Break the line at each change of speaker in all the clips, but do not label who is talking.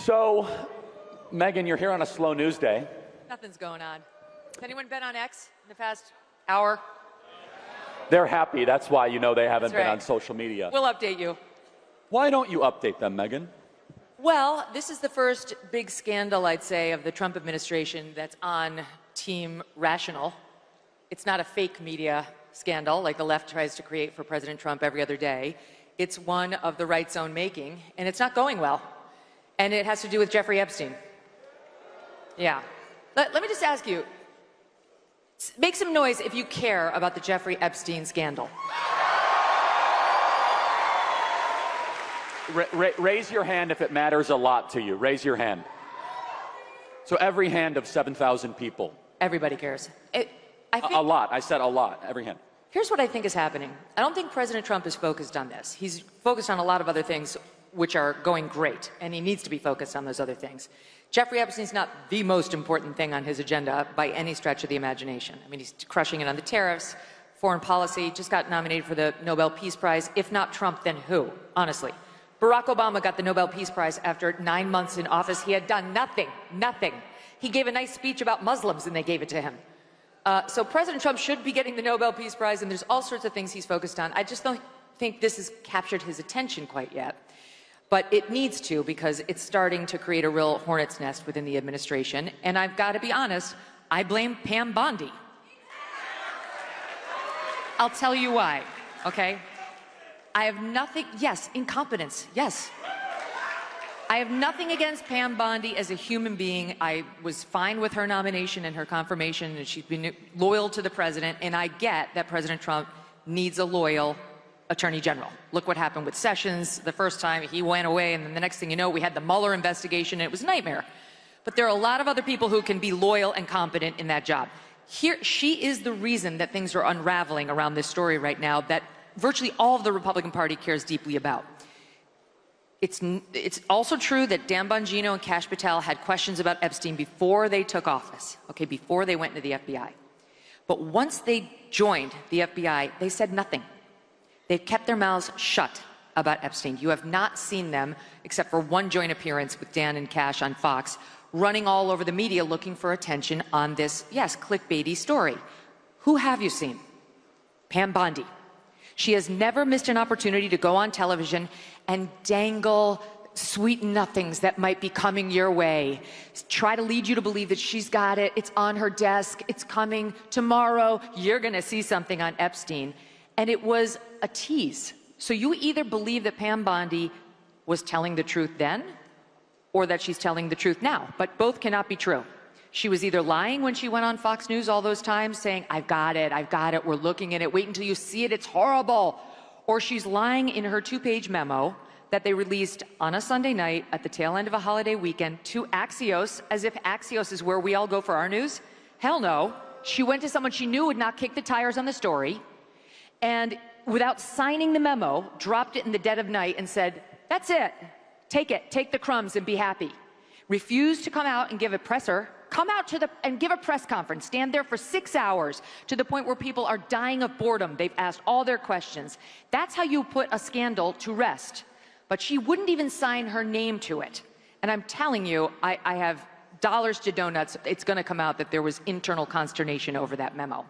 So, Megyn, you're here on a slow news day.
Nothing's going on. Has anyone been on X in the past hour?
They're happy. That's why you know they haven't
That's right.
been on social media.
We'll update you.
Why don't you update them, Megyn?
Well, this is the first big scandal, I'd say, of the Trump administration that's on Team Rational. It's not a fake media scandal like the left tries to create for President Trump every other day. It's one of the right's own making, and it's not going well. And it has to do with Jeffrey Epstein. Yeah. Let me just ask you, make some noise if you care about the Jeffrey Epstein scandal.
Raise your hand if it matters a lot to you. Raise your hand. So every hand of 7,000 people.
Everybody cares. I think,
a lot. I said a lot. Every hand.
Here's what I think is happening. I don't think President Trump is focused on this. He's focused on a lot of other things which are going great, and he needs to be focused on those other things. Jeffrey Epstein's not the most important thing on his agenda by any stretch of the imagination. I mean, he's crushing it on the tariffs, foreign policy, just got nominated for the Nobel Peace Prize. If not Trump, then who? Honestly. Barack Obama got the Nobel Peace Prize after 9 months in office. He had done nothing, nothing. He gave a nice speech about Muslims and they gave it to him. So President Trump should be getting the Nobel Peace Prize, and there's all sorts of things he's focused on. I just don't think this has captured his attention quite yet. But it needs to, because it's starting to create a real hornet's nest within the administration. And I've got to be honest, I blame Pam Bondi. I'll tell you why, okay? I have nothing, yes, incompetence, yes. I have nothing against Pam Bondi as a human being. I was fine with her nomination and her confirmation, and she's been loyal to the president, and I get that President Trump needs a loyal attorney general. Look what happened with Sessions the first time. He went away, and then the next thing you know, we had the Mueller investigation, and it was a nightmare. But there are a lot of other people who can be loyal and competent in that job. Here, she is the reason that things are unraveling around this story right now that virtually all of the Republican Party cares deeply about. It's also true that Dan Bongino and Kash Patel had questions about Epstein before they took office, okay, before they went into the FBI. But once they joined the FBI, they said nothing. They've kept their mouths shut about Epstein. You have not seen them, except for one joint appearance with Dan and Kash on Fox, running all over the media looking for attention on this, yes, clickbaity story. Who have you seen? Pam Bondi. She has never missed an opportunity to go on television and dangle sweet nothings that might be coming your way. Try to lead you to believe that she's got it, it's on her desk, it's coming tomorrow, you're gonna see something on Epstein. And it was a tease. So you either believe that Pam Bondi was telling the truth then, or that she's telling the truth now, but both cannot be true. She was either lying when she went on Fox News all those times saying, I've got it, we're looking at it, wait until you see it, it's horrible. Or she's lying in her 2-page memo that they released on a Sunday night at the tail end of a holiday weekend to Axios, as if Axios is where we all go for our news. Hell no. She went to someone she knew would not kick the tires on the story, and without signing the memo, dropped it in the dead of night and said, that's it, take the crumbs and be happy. Refused to come out and give a presser. Come out and give a press conference, stand there for 6 hours to the point where people are dying of boredom. They've asked all their questions. That's how you put a scandal to rest. But she wouldn't even sign her name to it. And I'm telling you, I have dollars to donuts. It's going to come out that there was internal consternation over that memo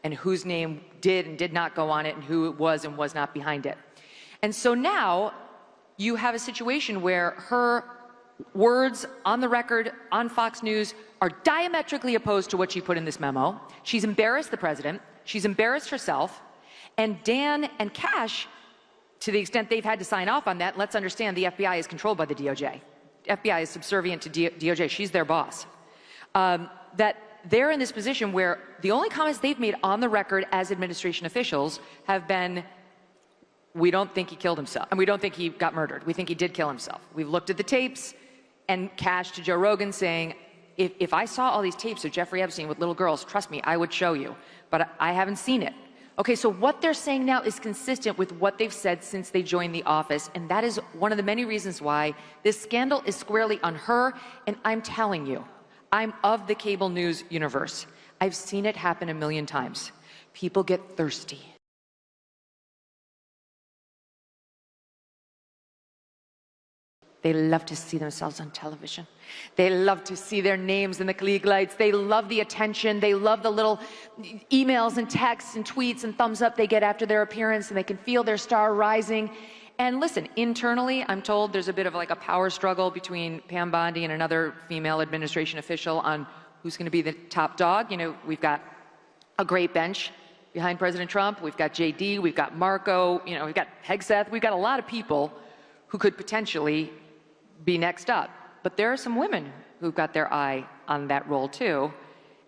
and whose name did and did not go on it and who was and was not behind it. And so now you have a situation where her words on the record on Fox News are diametrically opposed to what she put in this memo. She's embarrassed the president. She's embarrassed herself. And Dan and Kash, to the extent they've had to sign off on that, let's understand the FBI is controlled by the DOJ. FBI is subservient to DOJ. She's their boss. That they're in this position where the only comments they've made on the record as administration officials have been, we don't think he killed himself, and we don't think he got murdered. We think he did kill himself. We've looked at the tapes, and Kash to Joe Rogan saying, if I saw all these tapes of Jeffrey Epstein with little girls, trust me, I would show you, but I haven't seen it. Okay, so what they're saying now is consistent with what they've said since they joined the office, and that is one of the many reasons why this scandal is squarely on her, and I'm telling you, I'm of the cable news universe. I've seen it happen a million times. People get thirsty. They love to see themselves on television. They love to see their names in the Klieg lights. They love the attention. They love the little emails and texts and tweets and thumbs up they get after their appearance, and they can feel their star rising. And listen, internally, I'm told there's a bit of like a power struggle between Pam Bondi and another female administration official on who's going to be the top dog. You know, we've got a great bench behind President Trump. We've got JD, we've got Marco, you know, we've got Hegseth. We've got a lot of people who could potentially be next up. But there are some women who've got their eye on that role too.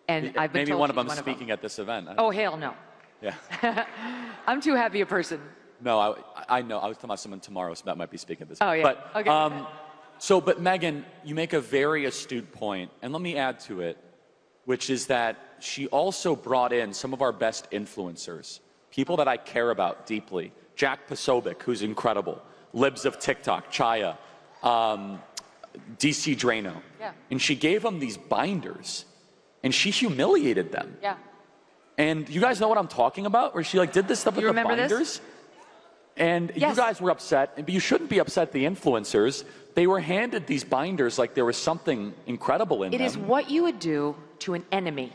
And I've been
maybe
told
one of them
she's
speaking at this event.
Oh, hell no.
Yeah.
I'm too happy a person.
No, I know. I was talking about someone tomorrow, so that might be speaking at this.
Oh, yeah.
But,
Okay.
but Megyn, you make a very astute point, and let me add to it, which is that she also brought in some of our best influencers, people that I care about deeply. Jack Posobiec, who's incredible. Libs of TikTok, Chaya, DC Drano.
Yeah.
And she gave them these binders, and she humiliated them.
Yeah.
And you guys know what I'm talking about? Where she like did this stuff with the binders?
This?
And
yes.
You guys were upset, but you shouldn't be upset, the influencers. They were handed these binders like there was something incredible in them.
It is what you would do to an enemy.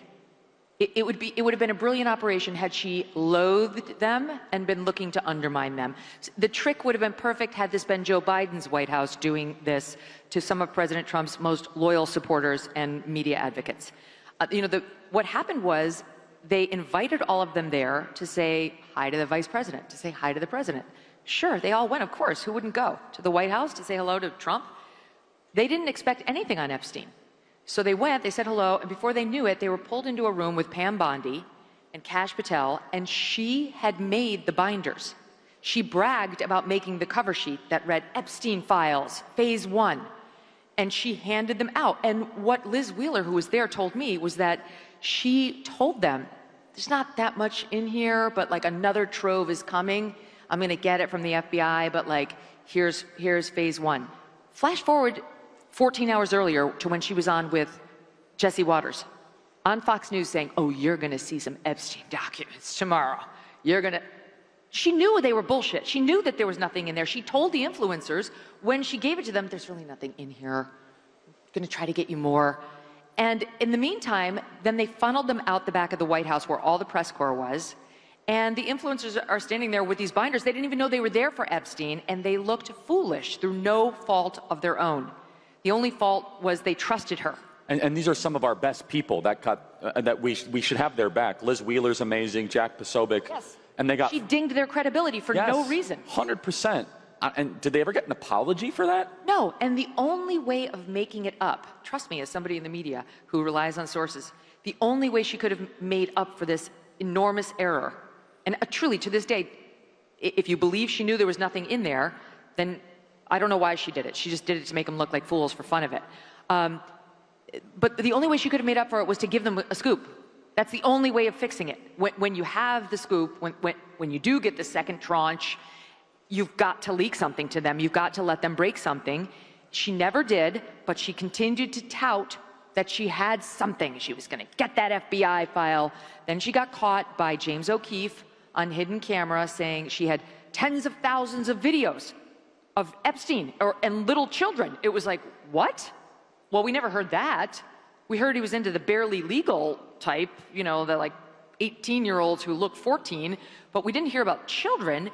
It would have been a brilliant operation had she loathed them and been looking to undermine them. The trick would have been perfect had this been Joe Biden's White House doing this to some of President Trump's most loyal supporters and media advocates. What happened was they invited all of them there to say hi to the vice president, to say hi to the president. Sure, they all went, of course. Who wouldn't go? To the White House to say hello to Trump? They didn't expect anything on Epstein. So they went, they said hello, and before they knew it, they were pulled into a room with Pam Bondi and Kash Patel, and she had made the binders. She bragged about making the cover sheet that read Epstein Files, Phase 1, and she handed them out. And what Liz Wheeler, who was there, told me was that she told them, there's not that much in here, but like another trove is coming. I'm going to get it from the FBI, but like, here's Phase 1. Flash forward 14 hours earlier to when she was on with Jesse Waters on Fox News saying, oh, you're going to see some Epstein documents tomorrow. She knew they were bullshit. She knew that there was nothing in there. She told the influencers when she gave it to them, there's really nothing in here. I'm going to try to get you more. And in the meantime, then they funneled them out the back of the White House where all the press corps was. And the influencers are standing there with these binders. They didn't even know they were there for Epstein, and they looked foolish through no fault of their own. The only fault was they trusted her.
And these are some of our best people that we should have their back. Liz Wheeler's amazing, Jack Posobiec.
Yes.
And they got...
She dinged their credibility for no reason.
100%. And did they ever get an apology for that?
No, and the only way of making it up, trust me, as somebody in the media who relies on sources, the only way she could have made up for this enormous error, and truly to this day, if you believe she knew there was nothing in there, then I don't know why she did it. She just did it to make them look like fools for fun of it. But the only way she could have made up for it was to give them a scoop. That's the only way of fixing it. When you have the scoop, when you do get the second tranche, you've got to leak something to them. You've got to let them break something. She never did, but she continued to tout that she had something. She was going to get that FBI file. Then she got caught by James O'Keefe on hidden camera saying she had tens of thousands of videos of Epstein and little children. It was like, what? Well, we never heard that. We heard he was into the barely legal type, the like 18-year-olds who look 14, but we didn't hear about children.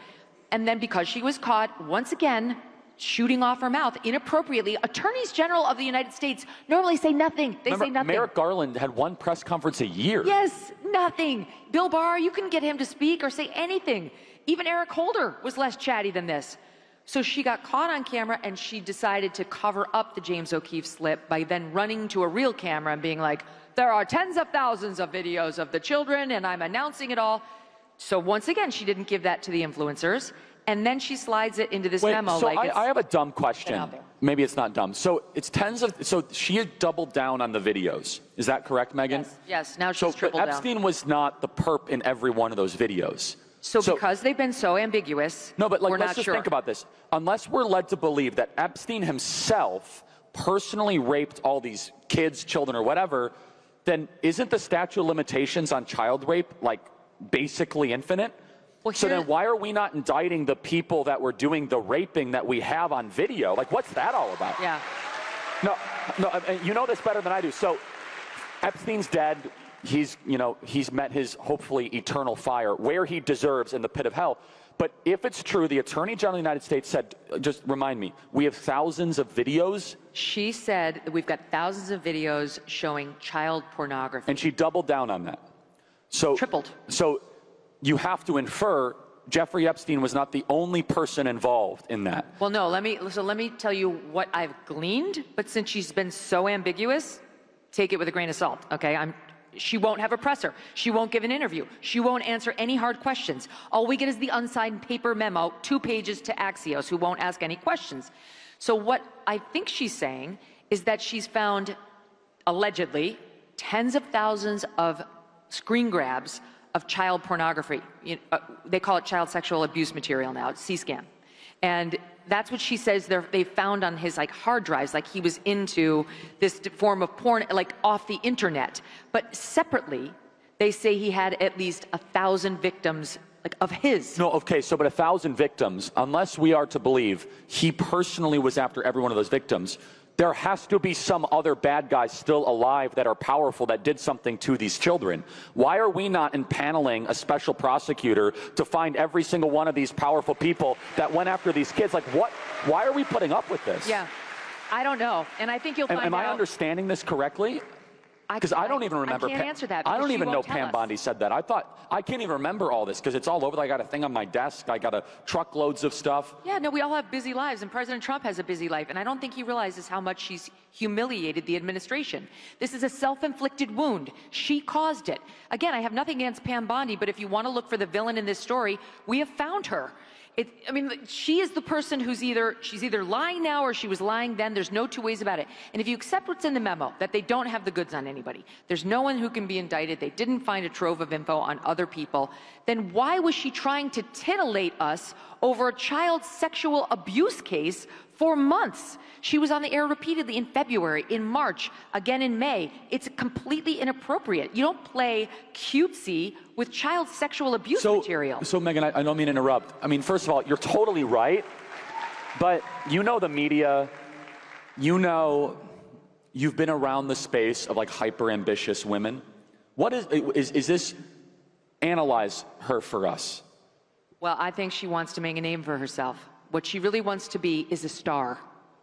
And then because she was caught, once again, shooting off her mouth inappropriately, attorneys general of the United States normally say nothing. They say nothing.
Merrick Garland had one press conference a year.
Yes, nothing. Bill Barr, you couldn't get him to speak or say anything. Even Eric Holder was less chatty than this. So she got caught on camera, and she decided to cover up the James O'Keefe slip by then running to a real camera and being like, there are tens of thousands of videos of the children, and I'm announcing it all. So once again, she didn't give that to the influencers. And then she slides it into this memo.
So I have a dumb question. Maybe it's not dumb. So it's so she had doubled down on the videos. Is that correct, Megyn?
Yes. Now she's tripled down.
Epstein was not the perp in every one of those videos.
So because they've been so ambiguous,
no, but
we're
let's
not
just
sure.
think about this. Unless we're led to believe that Epstein himself personally raped all these kids, children, or whatever, then isn't the statute of limitations on child rape like basically infinite?
Well,
so then why are we not indicting the people that were doing the raping that we have on video? Like, what's that all about?
Yeah.
No, you know this better than I do. So Epstein's dead. He's met his hopefully eternal fire where he deserves in the pit of hell. But if it's true, the Attorney General of the United States said, just remind me, we have thousands of videos.
She said that we've got thousands of videos showing child pornography.
And she doubled down on that. So
tripled.
So you have to infer Jeffrey Epstein was not the only person involved in that.
Well, no, let me tell you what I've gleaned, but since she's been so ambiguous, take it with a grain of salt, okay? She won't have a presser. She won't give an interview. She won't answer any hard questions. All we get is the unsigned paper memo, 2 pages to Axios, who won't ask any questions. So what I think she's saying is that she's found, allegedly, tens of thousands of screen grabs of child pornography. They call it child sexual abuse material now, it's C-SCAN. And that's what she says they found on his hard drives, like he was into this form of porn, like off the internet. But separately, they say he had at least 1,000 victims of his.
No, okay, so but 1,000 victims, unless we are to believe he personally was after every one of those victims, there has to be some other bad guys still alive that are powerful that did something to these children. Why are we not impaneling a special prosecutor to find every single one of these powerful people that went after these kids? Like, what? Why are we putting up with this?
Yeah, I don't know. And I think you'll find out.
Am I understanding this correctly? Because I don't even remember.
I can't answer that.
I don't even know
Pam
Pam Bondi said that. I can't even remember all this because it's all over. I got a thing on my desk. I got truckloads of stuff.
Yeah, no, we all have busy lives, and President Trump has a busy life, and I don't think he realizes how much she's humiliated the administration. This is a self-inflicted wound. She caused it. Again, I have nothing against Pam Bondi, but if you want to look for the villain in this story, we have found her. I mean, she is the person who's she's either lying now or she was lying then. There's no two ways about it. And if you accept what's in the memo, that they don't have the goods on anybody, there's no one who can be indicted, they didn't find a trove of info on other people, then why was she trying to titillate us over a child sexual abuse case for months? She was on the air repeatedly in February, in March, again in May. It's completely inappropriate. You don't play cutesy with child sexual abuse material.
So Megyn, I don't mean to interrupt. I mean, first of all, you're totally right, but you know the media, you've been around the space of hyper-ambitious women. What is this, analyze her for us.
Well, I think she wants to make a name for herself. What she really wants to be is a star.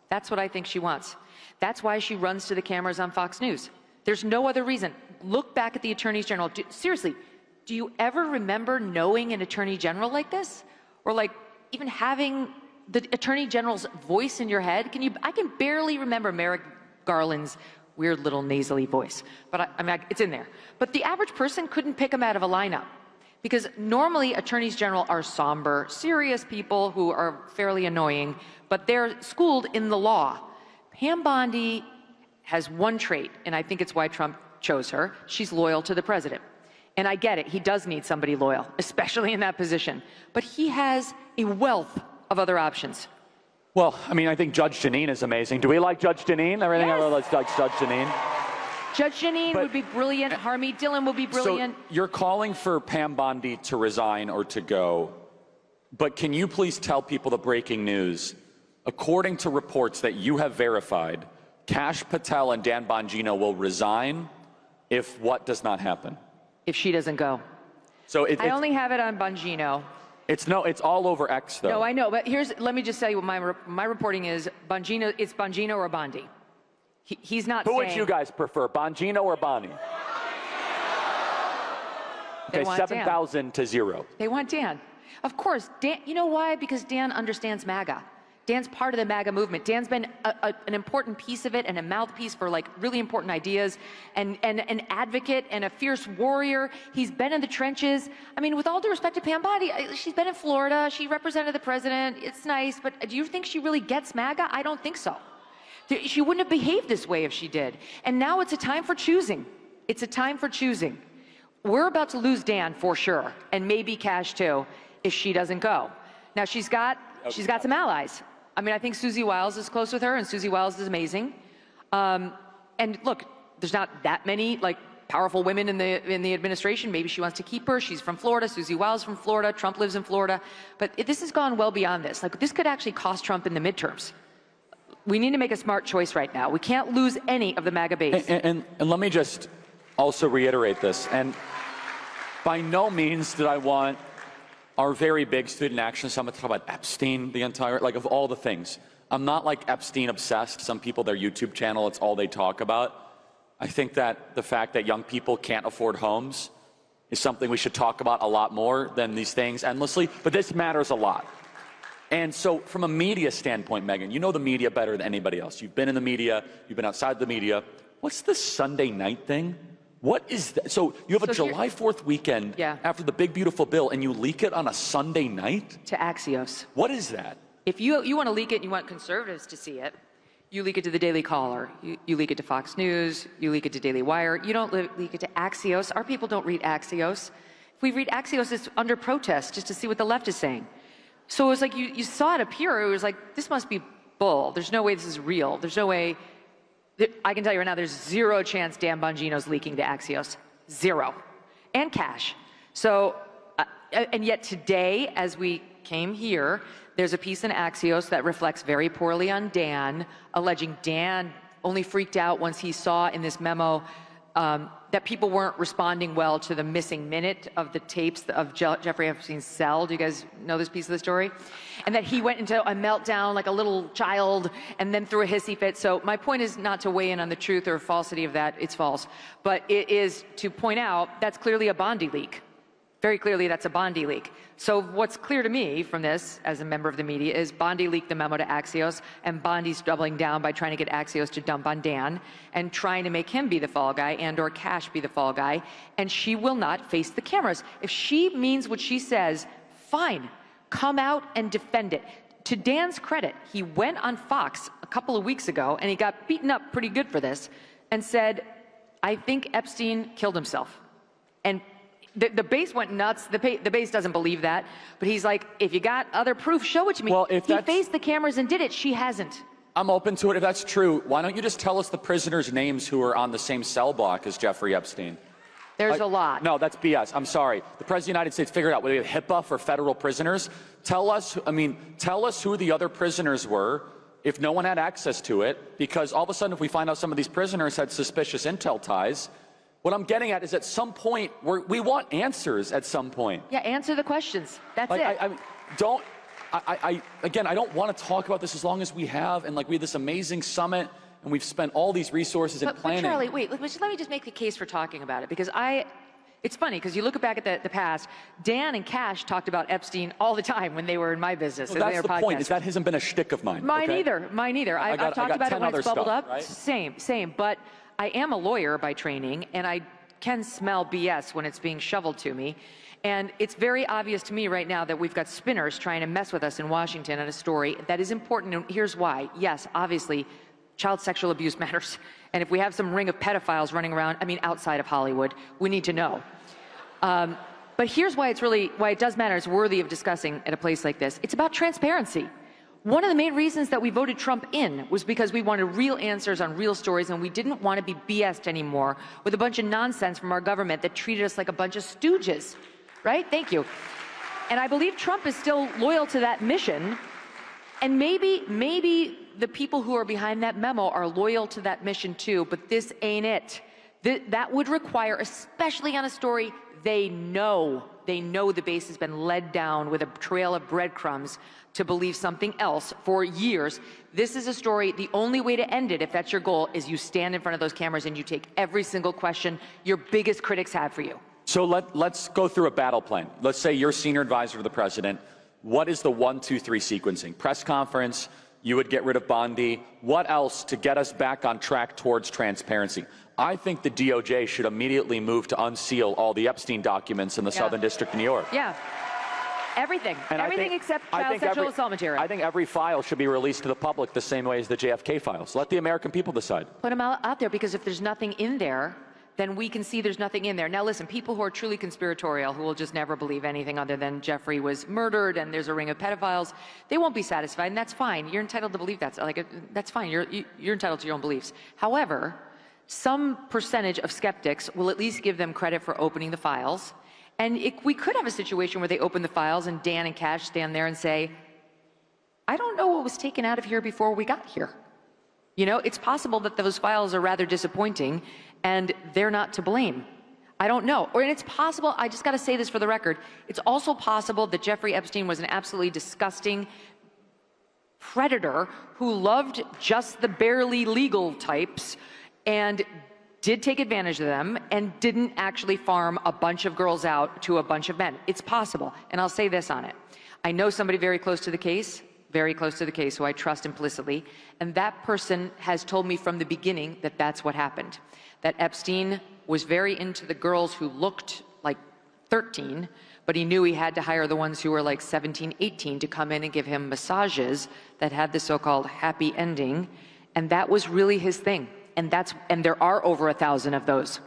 That's what I think she wants. That's why she runs to the cameras on Fox News. There's no other reason. Look back at the attorneys general. Seriously, do you ever remember knowing an attorney general like this? Or even having the attorney general's voice in your head? I can barely remember Merrick Garland's weird little nasally voice, but it's in there. But the average person couldn't pick him out of a lineup. Because normally attorneys general are somber, serious people who are fairly annoying, but they're schooled in the law. Pam Bondi has one trait, and I think it's why Trump chose her. She's loyal to the president. And I get it, he does need somebody loyal, especially in that position. But he has a wealth of other options.
Well, I think Judge Jeanine is amazing. Do we like Judge Jeanine? Everything
Yes.
I like Judge Jeanine.
Judge Jeanine would be brilliant. Harmeet Dillon would be brilliant.
So you're calling for Pam Bondi to resign or to go, but can you please tell people the breaking news? According to reports that you have verified, Kash Patel and Dan Bongino will resign if what does not happen?
If she doesn't go.
So
I only have it on Bongino.
It's all over X though.
No, I know, but let me just tell you what my reporting is. Bongino, it's Bongino or Bondi. He's not
Who
saying...
would you guys prefer, Bongino or Bondi? Okay, 7,000 to 0.
They want Dan. Of course, Dan. You know why? Because Dan understands MAGA. Dan's part of the MAGA movement. Dan's been an important piece of it and a mouthpiece for really important ideas and an advocate and a fierce warrior. He's been in the trenches. With all due respect to Pam Bondi, she's been in Florida. She represented the president. It's nice, but do you think she really gets MAGA? I don't think so. She wouldn't have behaved this way if she did. And now it's a time for choosing. It's a time for choosing. We're about to lose Dan for sure, and maybe Kash too, if she doesn't go. Now she's got some allies. I think Susie Wiles is close with her, and Susie Wiles is amazing. And look, there's not that many powerful women in the administration. Maybe she wants to keep her. She's from Florida. Susie Wiles from Florida. Trump lives in Florida. But this has gone well beyond this. Like, this could actually cost Trump in the midterms. We need to make a smart choice right now. We can't lose any of the MAGA base.
And let me just also reiterate this. And by no means did I want our very big Student Action Summit to talk about Epstein the entire, like, of all the things. I'm not like Epstein obsessed. Some people, their YouTube channel, it's all they talk about. I think that the fact that young people can't afford homes is something we should talk about a lot more than these things endlessly. But this matters a lot. And so from a media standpoint, Megyn, you know the media better than anybody else. You've been in the media. You've been outside the media. What's this Sunday night thing? What is that? So you have a July 4th weekend after the big, beautiful bill, and you leak it on a Sunday night?
To Axios.
What is that?
If you want to leak it and you want conservatives to see it, you leak it to the Daily Caller. You leak it to Fox News. You leak it to Daily Wire. You don't leak it to Axios. Our people don't read Axios. If we read Axios, it's under protest just to see what the left is saying. So it was like you saw it appear. It was like, this must be bull. There's no way this is real. There's no way. I can tell you right now, there's zero chance Dan Bongino's leaking to Axios. Zero. And cash. So, and yet today, as we came here, there's a piece in Axios that reflects very poorly on Dan, alleging Dan only freaked out once he saw in this memo that people weren't responding well to the missing minute of the tapes of Jeffrey Epstein's cell. Do you guys know this piece of the story? And that he went into a meltdown like a little child and then threw a hissy fit. So my point is not to weigh in on the truth or falsity of that. It's false. But it is to point out that's clearly a Bondi leak. Very clearly, that's a Bondi leak. So what's clear to me from this, as a member of the media, is Bondi leaked the memo to Axios, and Bondi's doubling down by trying to get Axios to dump on Dan and trying to make him be the fall guy and or Cash be the fall guy, and she will not face the cameras. If she means what she says, fine, come out and defend it. To Dan's credit, he went on Fox a couple of weeks ago, and he got beaten up pretty good for this, and said, I think Epstein killed himself. And the base went nuts. The base doesn't believe that. But he's like, if you got other proof, show it to me.
Well, if
he faced the cameras and did it. She hasn't.
I'm open to it. If that's true, why don't you just tell us the prisoners' names who are on the same cell block as Jeffrey Epstein?
There's a lot.
No, that's BS. I'm sorry. The President of the United States figured out whether we have HIPAA for federal prisoners. Tell us who the other prisoners were if no one had access to it, because all of a sudden if we find out some of these prisoners had suspicious intel ties, what I'm getting at is at some point, we want answers at some point.
Yeah, answer the questions. That's
like,
it.
Again, I don't want to talk about this as long as we have, and like we had this amazing summit, and we've spent all these resources in planning.
But Charlie, wait, let me just make the case for talking about it, because it's funny, because you look back at the past, Dan and Cash talked about Epstein all the time when they were in my business.
Well, that's the point, is that hasn't been a shtick of mine.
Mine either. I've talked about it when it's bubbled
stuff,
up.
Right?
Same. But I am a lawyer by training, and I can smell BS when it's being shoveled to me. And it's very obvious to me right now that we've got spinners trying to mess with us in Washington on a story that is important, and here's why. Yes, obviously, child sexual abuse matters. And if we have some ring of pedophiles running around, outside of Hollywood, we need to know. But here's why why it does matter, it's worthy of discussing at a place like this. It's about transparency. One of the main reasons that we voted Trump in was because we wanted real answers on real stories, and we didn't want to be BS'd anymore with a bunch of nonsense from our government that treated us like a bunch of stooges, right? Thank you. And I believe Trump is still loyal to that mission, and maybe the people who are behind that memo are loyal to that mission too, but this ain't it. That would require, especially on a story they know the base has been led down with a trail of breadcrumbs to believe something else for years. This is a story, the only way to end it, if that's your goal, is you stand in front of those cameras and you take every single question your biggest critics have for you.
So let's go through a battle plan. Let's say you're senior advisor to the president. What is the 1, 2, 3 sequencing? Press conference, you would get rid of Bondi. What else to get us back on track towards transparency? I think the DOJ should immediately move to unseal all the Epstein documents in the Southern District of New York.
Yeah. Everything. Everything except child sexual assault material.
I think every file should be released to the public the same way as the JFK files. Let the American people decide.
Put them out there, because if there's nothing in there, then we can see there's nothing in there. Now listen, people who are truly conspiratorial, who will just never believe anything other than Jeffrey was murdered and there's a ring of pedophiles, they won't be satisfied, and that's fine. You're entitled to believe that. That's fine. You're entitled to your own beliefs. However, some percentage of skeptics will at least give them credit for opening the files. And we could have a situation where they open the files and Dan and Cash stand there and say, I don't know what was taken out of here before we got here. You know, it's possible that those files are rather disappointing and they're not to blame. I don't know. Or it's possible, I just got to say this for the record, it's also possible that Jeffrey Epstein was an absolutely disgusting predator who loved just the barely legal types and did take advantage of them and didn't actually farm a bunch of girls out to a bunch of men. It's possible. And I'll say this on it. I know somebody very close to the case, who I trust implicitly, and that person has told me from the beginning that that's what happened. That Epstein was very into the girls who looked like 13, but he knew he had to hire the ones who were like 17, 18 to come in and give him massages that had the so-called happy ending, and that was really his thing. And there are over 1,000 of those.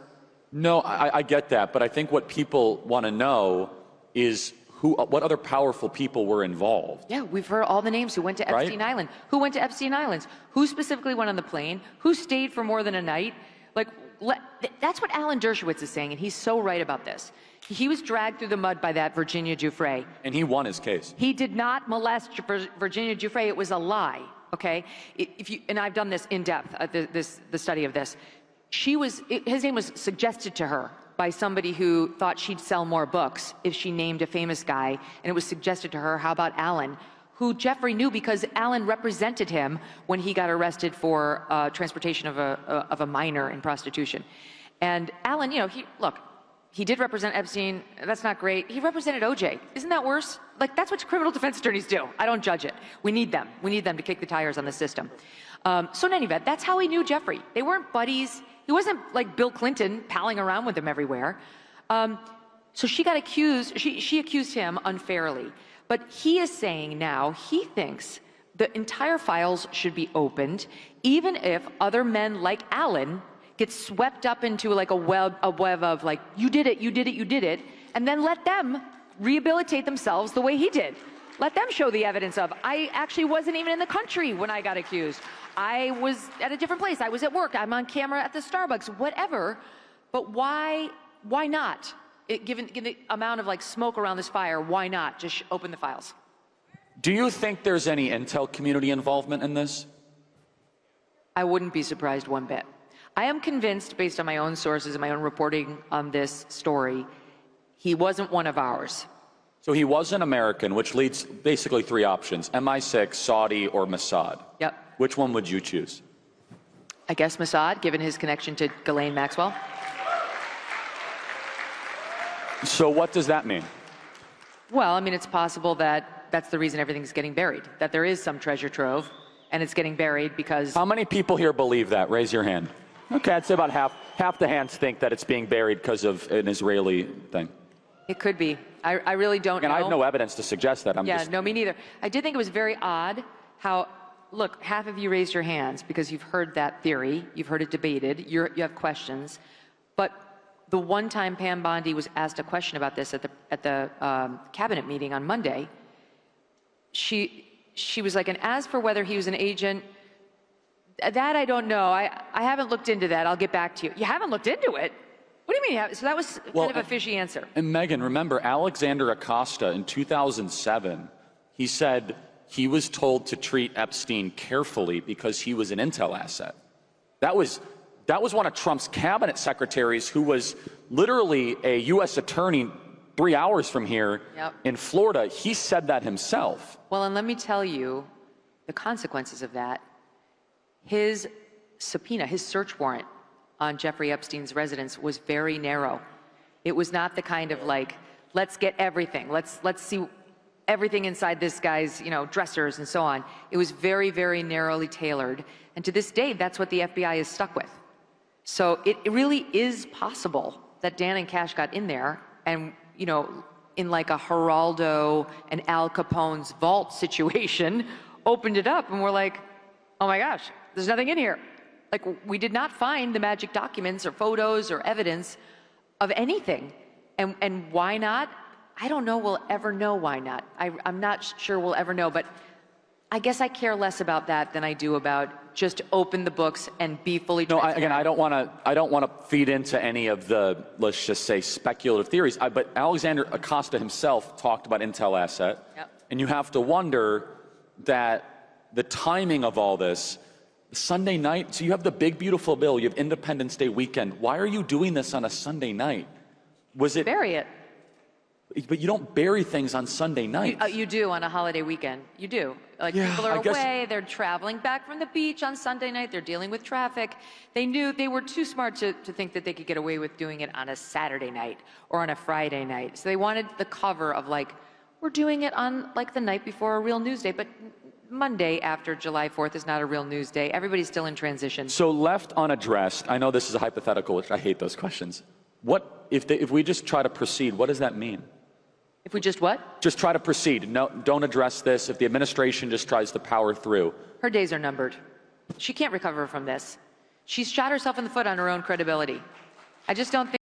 No, I get that, but I think what people want to know is what other powerful people were involved.
Yeah, we've heard all the names who went to Epstein Island. Who went to Epstein Islands? Who specifically went on the plane? Who stayed for more than a night? Like, that's what Alan Dershowitz is saying, and he's so right about this. He was dragged through the mud by that Virginia Giuffre.
And he won his case.
He did not molest Virginia Giuffre. It was a lie, okay? And I've done this in depth, the study of this. His name was suggested to her by somebody who thought she'd sell more books if she named a famous guy, and it was suggested to her, how about Alan, who Jeffrey knew because Alan represented him when he got arrested for transportation of a minor in prostitution. And Alan, you know, he did represent Epstein. That's not great. He represented OJ. Isn't that worse? Like, that's what criminal defense attorneys do. I don't judge it. We need them. We need them to kick the tires on the system. So in any event, that's how he knew Jeffrey. They weren't buddies. He wasn't like Bill Clinton palling around with him everywhere. So she got accused, she accused him unfairly. But he is saying now he thinks the entire files should be opened, even if other men like Alan get swept up into like a web of like, you did it, and then let them rehabilitate themselves the way he did. Let them show the evidence of, I actually wasn't even in the country when I got accused. I was at a different place. I was at work. I'm on camera at the Starbucks, whatever. But why not? Given the amount of like smoke around this fire, why not just open the files?
Do you think there's any intel community involvement in this?
I wouldn't be surprised one bit. I am convinced, based on my own sources and my own reporting on this story, he wasn't one of ours.
So he was an American, which leads basically three options: MI6, Saudi, or Mossad.
Yep.
Which one would you choose?
I guess Mossad, given his connection to Ghislaine Maxwell.
So what does that mean?
Well, I mean, it's possible that that's the reason everything's getting buried, that there is some treasure trove, and it's getting buried because...
How many people here believe that? Raise your hand. Okay, I'd say about half the hands think that it's being buried because of an Israeli thing.
It could be. I really don't know.
And I have no evidence to suggest that.
No, me neither. I did think it was very odd how, look, half of you raised your hands because you've heard that theory, you've heard it debated, you have questions, but the one time Pam Bondi was asked a question about this at the cabinet meeting on Monday, she was like, and as for whether he was an agent, that I don't know. I haven't looked into that. I'll get back to you. You haven't looked into it? What do you mean? So that was kind of a fishy answer.
And Megyn, remember, Alexander Acosta in 2007, he said he was told to treat Epstein carefully because he was an intel asset. That was one of Trump's cabinet secretaries who was literally a U.S. attorney 3 hours from here in Florida. He said that himself.
Well, and let me tell you the consequences of that. His subpoena, his search warrant on Jeffrey Epstein's residence was very narrow. It was not the kind of like, let's get everything. Let's see everything inside this guy's, dressers and so on. It was very, very narrowly tailored. And to this day, that's what the FBI is stuck with. So it really is possible that Dan and Cash got in there and, in like a Geraldo and Al Capone's vault situation, opened it up and we're like, oh my gosh, there's nothing in here. Like, we did not find the magic documents or photos or evidence of anything. And why not? I don't know we'll ever know why not. I'm not sure we'll ever know, but I guess I care less about that than I do about just open the books and be fully transparent.
Again, I don't want to feed into any of the, let's just say, speculative theories. But Alexander Acosta himself talked about Intel asset.
Yep.
And you have to wonder that the timing of all this, Sunday night, so you have the big, beautiful bill, you have Independence Day weekend. Why are you doing this on a Sunday night? Was it?
Bury it.
But you don't bury things on Sunday nights.
You do on a holiday weekend. You do. Like,
Yeah,
people are
I guess-
away, they're traveling back from the beach on Sunday night, they're dealing with traffic. They knew they were too smart to think that they could get away with doing it on a Saturday night or on a Friday night. So they wanted the cover of, like, we're doing it on, like, the night before a real news day. But Monday after July 4th is not a real news day. Everybody's still in transition.
So left unaddressed, I know this is a hypothetical, which I hate those questions. What, if we just try to proceed, what does that mean?
If we just what?
Just try to proceed. No, don't address this. If the administration just tries to power through.
Her days are numbered. She can't recover from this. She's shot herself in the foot on her own credibility. I just don't think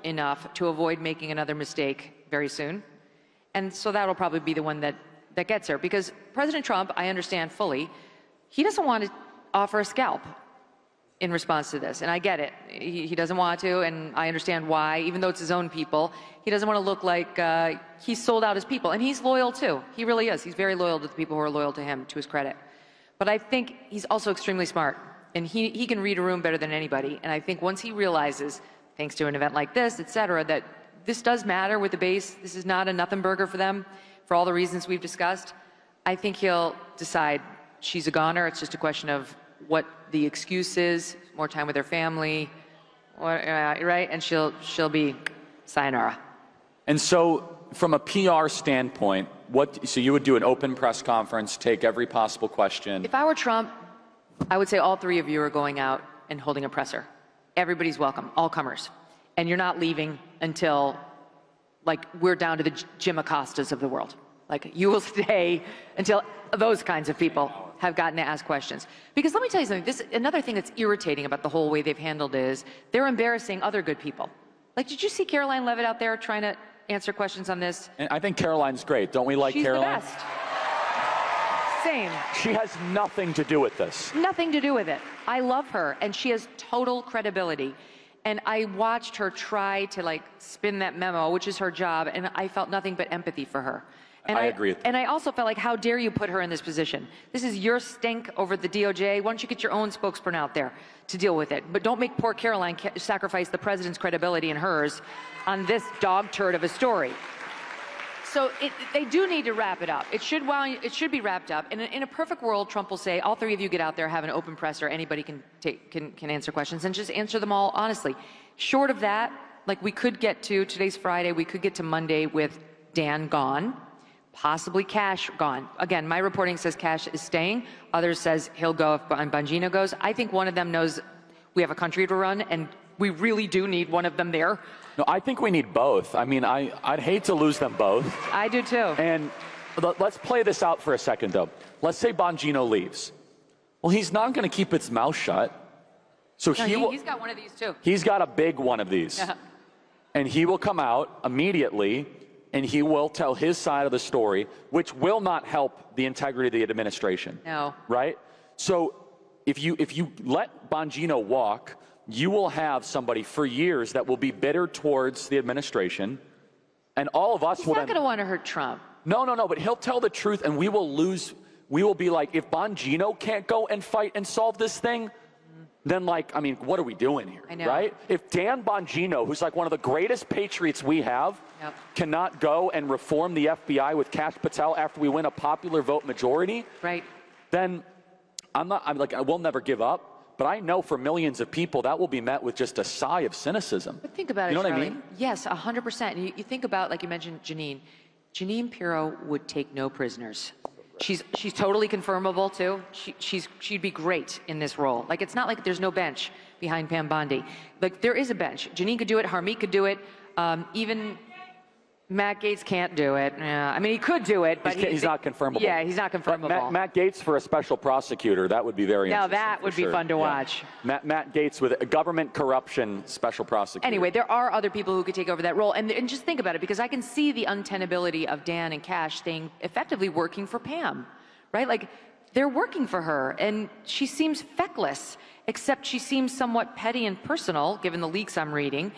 enough to avoid making another mistake very soon. And so that'll probably be the one that gets her. Because President Trump, I understand fully, he doesn't want to offer a scalp in response to this. And I get it. He doesn't want to, and I understand why. Even though it's his own people, he doesn't want to look like he's sold out his people. And he's loyal too. He really is. He's very loyal to the people who are loyal to him, to his credit. But I think he's also extremely smart. And he can read a room better than anybody. And I think once he realizes, thanks to an event like this, et cetera, that this does matter with the base, this is not a nothing burger for them, for all the reasons we've discussed, I think he'll decide she's a goner. It's just a question of what the excuse is, more time with her family, right? And she'll be sayonara.
And so from a PR standpoint, so you would do an open press conference, take every possible question.
If I were Trump, I would say all three of you are going out and holding a presser. Everybody's welcome, all comers. And you're not leaving until, like, we're down to the Jim Acostas of the world. Like, you will stay until those kinds of people have gotten to ask questions. Because let me tell you something, another thing that's irritating about the whole way they've handled it is they're embarrassing other good people. Like, did you see Caroline Leavitt out there trying to answer questions on this?
And I think Caroline's great. Don't we like
She's
Caroline?
She's the best. Same.
She has nothing to do with this.
Nothing to do with it. I love her, and she has total credibility. And I watched her try to, like, spin that memo, which is her job, and I felt nothing but empathy for her. And
I agree with that.
And I also felt like, how dare you put her in this position? This is your stink over the DOJ. Why don't you get your own spokesperson out there to deal with it? But don't make poor Caroline sacrifice the president's credibility and hers on this dog turd of a story. So they do need to wrap it up. It should be wrapped up. And in a perfect world, Trump will say, all three of you get out there, have an open presser, anybody can answer questions, and just answer them all honestly. Short of that, like, we could get to, today's Friday, we could get to Monday with Dan gone, possibly Cash gone. Again, my reporting says Cash is staying. Others says he'll go if Bongino goes. I think one of them knows we have a country to run, and we really do need one of them there.
No, I think we need both. I mean, I'd hate to lose them both.
I do too.
And let's play this out for a second, though. Let's say Bongino leaves. Well, he's not going to keep his mouth shut. So
No, he's got one of these too.
He's got a big one of these.
Yeah.
And he will come out immediately, and he will tell his side of the story, which will not help the integrity of the administration.
No.
Right? So if you let Bongino walk, you will have somebody for years that will be bitter towards the administration, and all of us
He's
will
not going to want to hurt Trump.
No, but he'll tell the truth, and we will lose. We will be like, if Bongino can't go and fight and solve this thing, then, like, I mean, what are we doing here?
I know.
Right? If Dan Bongino, who's like one of the greatest patriots we have,
Yep.
cannot go and reform the FBI with Kash Patel after we win a popular vote majority,
Right.
then I will never give up. But I know for millions of people that will be met with just a sigh of cynicism.
But think about it,
You know what I
Charlie.
mean?
Yes, 100%. You think about, like you mentioned, Jeanine. Jeanine Pirro would take no prisoners. She's totally confirmable too. She'd be great in this role. Like, it's not like there's no bench behind Pam Bondi. Like, there is a bench. Jeanine could do it. Harmeet could do it. Even Matt Gaetz can't do it. Yeah. I mean, he could do it, but
he's not confirmable.
Yeah, he's not confirmable.
Matt Gaetz for a special prosecutor, that would be very interesting.
Now that would be fun to watch.
Matt Gaetz with a government corruption special prosecutor.
Anyway, there are other people who could take over that role. And just think about it, because I can see the untenability of Dan and Cash staying effectively working for Pam, right? Like, they're working for her, and she seems feckless, except she seems somewhat petty and personal, given the leaks I'm reading.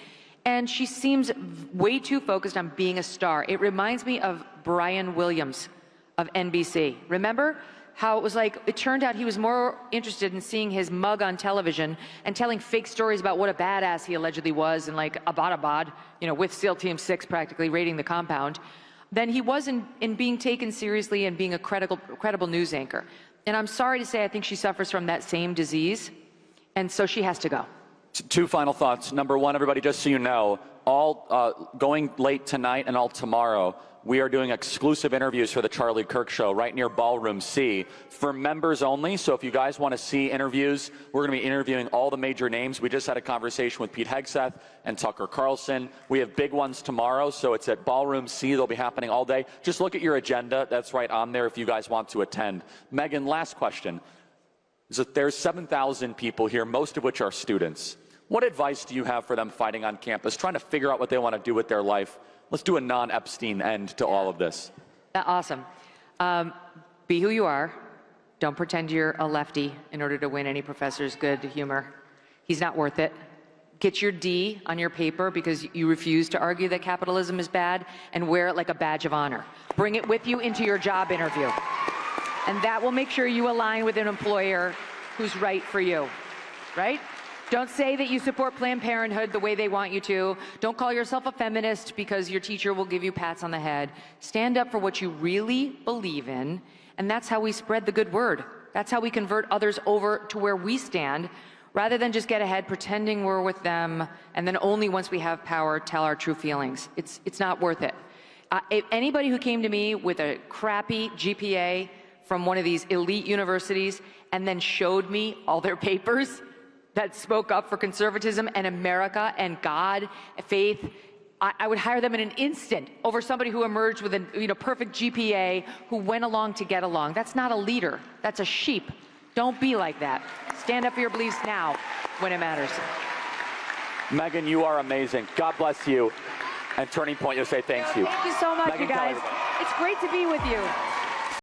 And she seems way too focused on being a star. It reminds me of Brian Williams of NBC. Remember how it was like, it turned out he was more interested in seeing his mug on television and telling fake stories about what a badass he allegedly was and like Abbottabad, you know, with SEAL Team 6 practically raiding the compound, than he was in being taken seriously and being a credible news anchor. And I'm sorry to say, I think she suffers from that same disease, and so she has to go.
Two final thoughts. Number one, everybody, just so you know, all going late tonight and all tomorrow, we are doing exclusive interviews for the Charlie Kirk Show right near Ballroom C for members only. So if you guys want to see interviews, we're going to be interviewing all the major names. We just had a conversation with Pete Hegseth and Tucker Carlson. We have big ones tomorrow, so it's at Ballroom C. They'll be happening all day. Just look at your agenda. That's right on there if you guys want to attend. Megyn, last question. So there's 7,000 people here, most of which are students. What advice do you have for them fighting on campus, trying to figure out what they want to do with their life? Let's do a non-Epstein end to all of this.
Awesome. Be who you are. Don't pretend you're a lefty in order to win any professor's good humor. He's not worth it. Get your D on your paper because you refuse to argue that capitalism is bad, and wear it like a badge of honor. Bring it with you into your job interview. And that will make sure you align with an employer who's right for you, right? Don't say that you support Planned Parenthood the way they want you to. Don't call yourself a feminist because your teacher will give you pats on the head. Stand up for what you really believe in, and that's how we spread the good word. That's how we convert others over to where we stand, rather than just get ahead pretending we're with them, and then only once we have power tell our true feelings. It's not worth it. If anybody who came to me with a crappy GPA from one of these elite universities and then showed me all their papers that spoke up for conservatism and America and God, faith, I would hire them in an instant over somebody who emerged with a perfect GPA, who went along to get along. That's not a leader. That's a sheep. Don't be like that. Stand up for your beliefs now when it matters.
Megyn, you are amazing. God bless you. And Turning Point USA thanks you.
Thank you so much,
Megyn
you guys.
Kelly.
It's great to be with you.